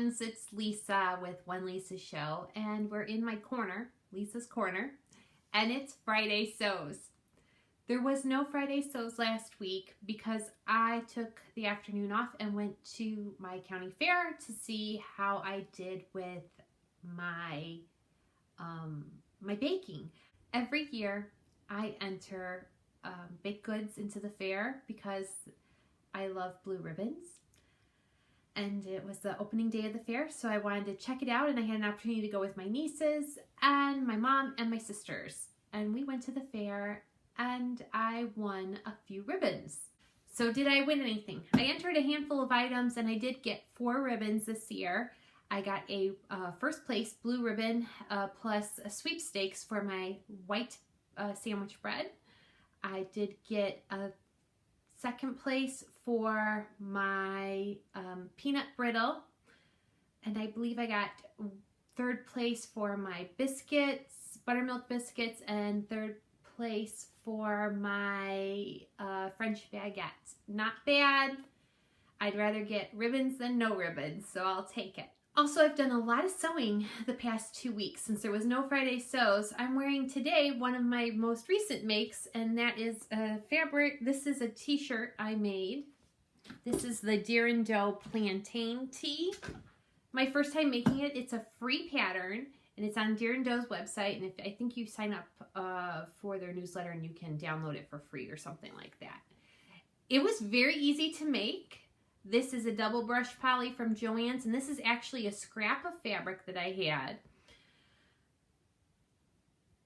friends, it's Lisa with One Lisa Show, and we're in my corner, Lisa's corner, and it's Friday Sews. There was no Friday Sews last week because I took the afternoon off and went to my county fair to see how I did with my my baking. Every year I enter baked goods into the fair because I love blue ribbons. And it was the opening day of the fair, so I wanted to check it out, and I had an opportunity to go with my nieces and my mom and my sisters. And we went to the fair, and I won a few ribbons. So did I win anything? I entered a handful of items, and I did get 4 ribbons this year. I got a first place blue ribbon plus a sweepstakes for my white sandwich bread. I did get a second place for my peanut brittle, and I believe I got 3rd place for my biscuits, buttermilk biscuits, and 3rd place for my French baguettes. Not bad. I'd rather get ribbons than no ribbons, so I'll take it. Also, I've done a lot of sewing the past 2 weeks since there was no Friday Sews. I'm wearing today one of my most recent makes, and that is a fabric. This is a t-shirt I made. This is the Deer and Doe Plantain tee. My first time making it. It's a free pattern, and it's on Deer and Doe's website, and I think you sign up for their newsletter and you can download it for free or something like that. It was very easy to make. This is a double brush poly from Joann's, and this is actually a scrap of fabric that I had.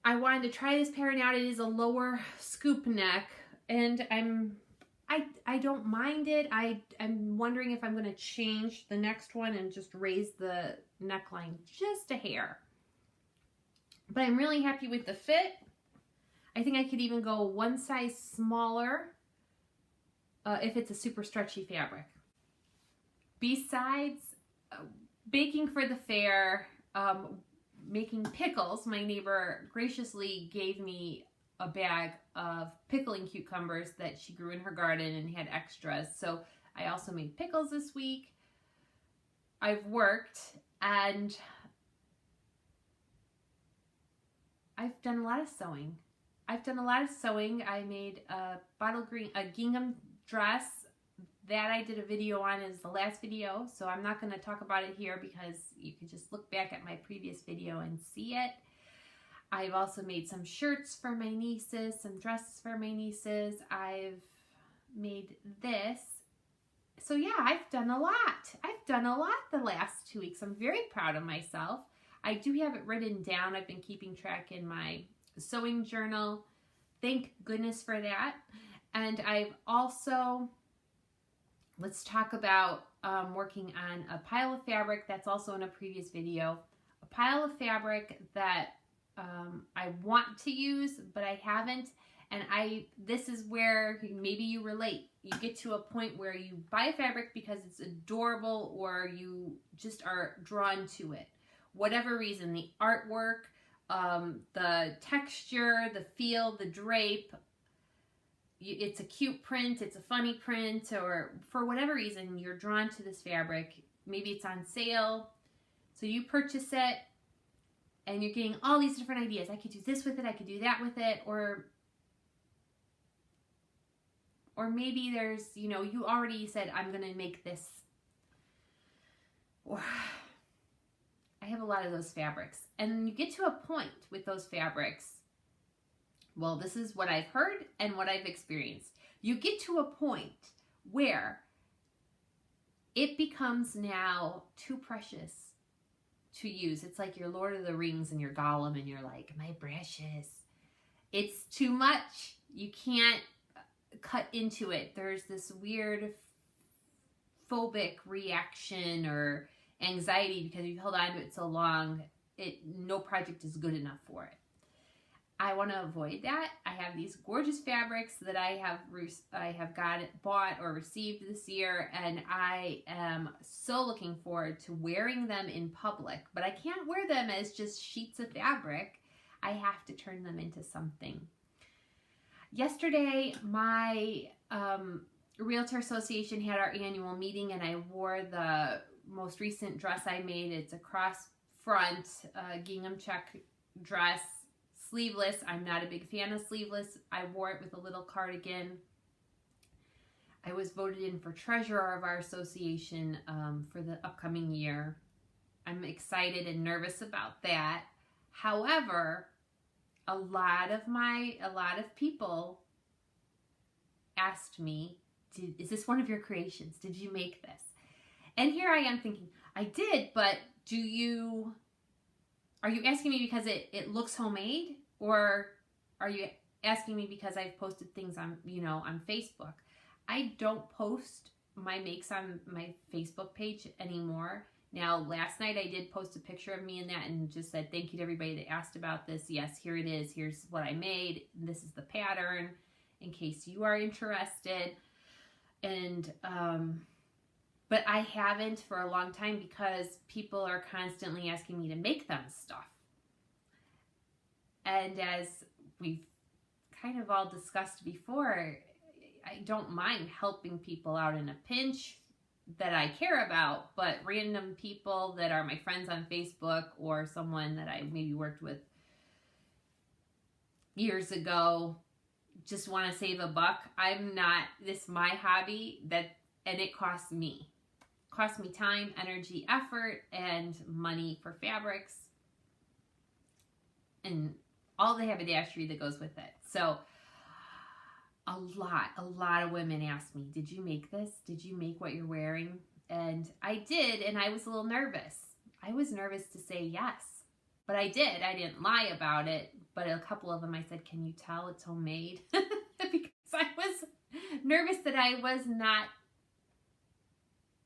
I wanted to try this pattern out. It is a lower scoop neck, and I don't mind it. I'm wondering if I'm going to change the next one and just raise the neckline just a hair. But I'm really happy with the fit. I think I could even go one size smaller if it's a super stretchy fabric. Besides baking for the fair, making pickles, my neighbor graciously gave me a bag of pickling cucumbers that she grew in her garden and had extras. So I also made pickles this week. I've worked and I've done a lot of sewing. I made a bottle green, a gingham dress. That I did a video on is the last video, so I'm not going to talk about it here because you can just look back at my previous video and see it. I've also made some shirts for my nieces, some dresses for my nieces. I've made this. So yeah, I've done a lot. The last 2 weeks. I'm very proud of myself. I do have it written down. I've been keeping track in my sewing journal. Thank goodness for that. And I've also... Let's talk about working on a pile of fabric that's also in a previous video. A pile of fabric that I want to use, but I haven't. And this is where maybe you relate. You get to a point where you buy a fabric because it's adorable or you just are drawn to it. Whatever reason, the artwork, the texture, the feel, the drape, it's a cute print, it's a funny print, or for whatever reason you're drawn to this fabric. Maybe it's on sale, so you purchase it and you're getting all these different ideas. I could do this with it, I could do that with it, or maybe there's, you already said, I'm gonna make this. Or I have a lot of those fabrics, and you get to a point with those fabrics. Well, this is what I've heard and what I've experienced. You get to a point where it becomes now too precious to use. It's like your Lord of the Rings and your Gollum, and you're like, my precious. It's too much. You can't cut into it. There's this weird phobic reaction or anxiety because you've held on to it so long. No project is good enough for it. I want to avoid that. I have these gorgeous fabrics that I have bought or received this year, and I am so looking forward to wearing them in public. But I can't wear them as just sheets of fabric. I have to turn them into something. Yesterday, my Realtor Association had our annual meeting, and I wore the most recent dress I made. It's a cross front gingham check dress, sleeveless. I'm not a big fan of sleeveless. I wore it with a little cardigan. I was voted in for treasurer of our association for the upcoming year. I'm excited and nervous about that. However, a lot of people asked me, is this one of your creations? Did you make this? And here I am thinking, I did, but are you asking me because it looks homemade? Or are you asking me because I've posted things on, on Facebook? I don't post my makes on my Facebook page anymore. Now, last night I did post a picture of me in that and just said, thank you to everybody that asked about this. Yes, here it is. Here's what I made. This is the pattern in case you are interested. And, but I haven't for a long time because people are constantly asking me to make them stuff. And as we've kind of all discussed before, I don't mind helping people out in a pinch that I care about, but random people that are my friends on Facebook or someone that I maybe worked with years ago just want to save a buck. I'm not, this is my hobby, and it costs me. It costs me time, energy, effort, and money for fabrics and all the haberdashery that goes with it. So a lot of women asked me, did you make this? Did you make what you're wearing? And I did, and I was a little nervous. I was nervous to say yes, but I did. I didn't lie about it, but a couple of them I said, can you tell it's homemade? Because I was nervous that I was not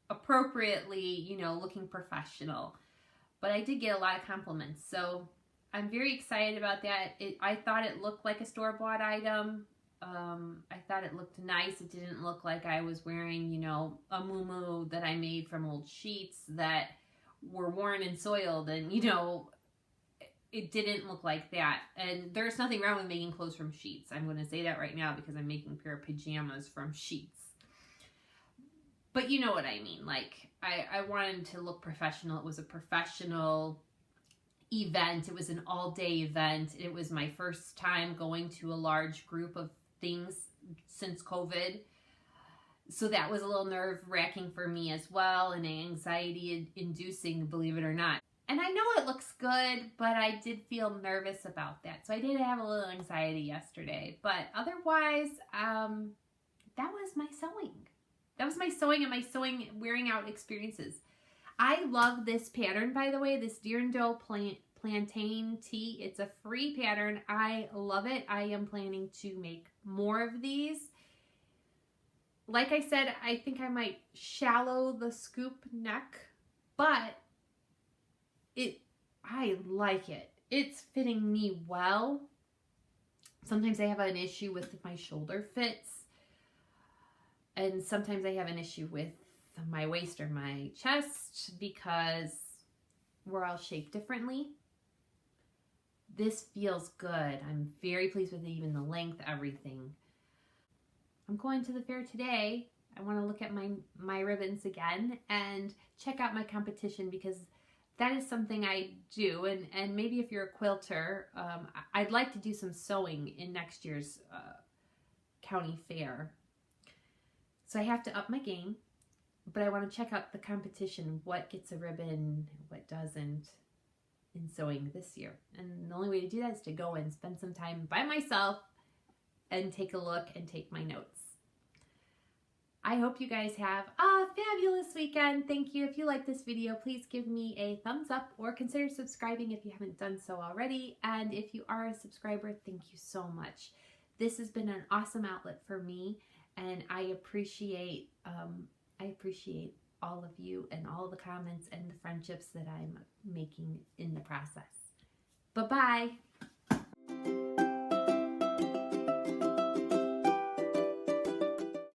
appropriately, looking professional. But I did get a lot of compliments, so I'm very excited about that. I thought it looked like a store-bought item. I thought it looked nice. It didn't look like I was wearing, a muumuu that I made from old sheets that were worn and soiled, and, it didn't look like that. And there's nothing wrong with making clothes from sheets. I'm going to say that right now because I'm making a pair of pajamas from sheets. But you know what I mean. Like, I wanted to look professional. It was a professional event. It was an all-day event. It was my first time going to a large group of things since COVID. So that was a little nerve-wracking for me as well, and anxiety-inducing, believe it or not. And I know it looks good, but I did feel nervous about that. So I did have a little anxiety yesterday. But otherwise, that was my sewing. That was my sewing and my sewing wearing out experiences. I love this pattern, by the way, this Deer and Doe Plantain tee. It's a free pattern. I love it. I am planning to make more of these. Like I said, I think I might shallow the scoop neck, but I like it. It's fitting me well. Sometimes I have an issue with my shoulder fits, and sometimes I have an issue with my waist or my chest because we're all shaped differently. This feels good. I'm very pleased with it, even the length, everything. I'm going to the fair today. I want to look at my ribbons again and check out my competition because that is something I do. And maybe if you're a quilter, I'd like to do some sewing in next year's county fair. So I have to up my game, but I want to check out the competition, what gets a ribbon, what doesn't in sewing this year. And the only way to do that is to go and spend some time by myself and take a look and take my notes. I hope you guys have a fabulous weekend. Thank you. If you like this video, please give me a thumbs up or consider subscribing if you haven't done so already. And if you are a subscriber, thank you so much. This has been an awesome outlet for me, and I appreciate all of you and all the comments and the friendships that I'm making in the process. Bye-bye.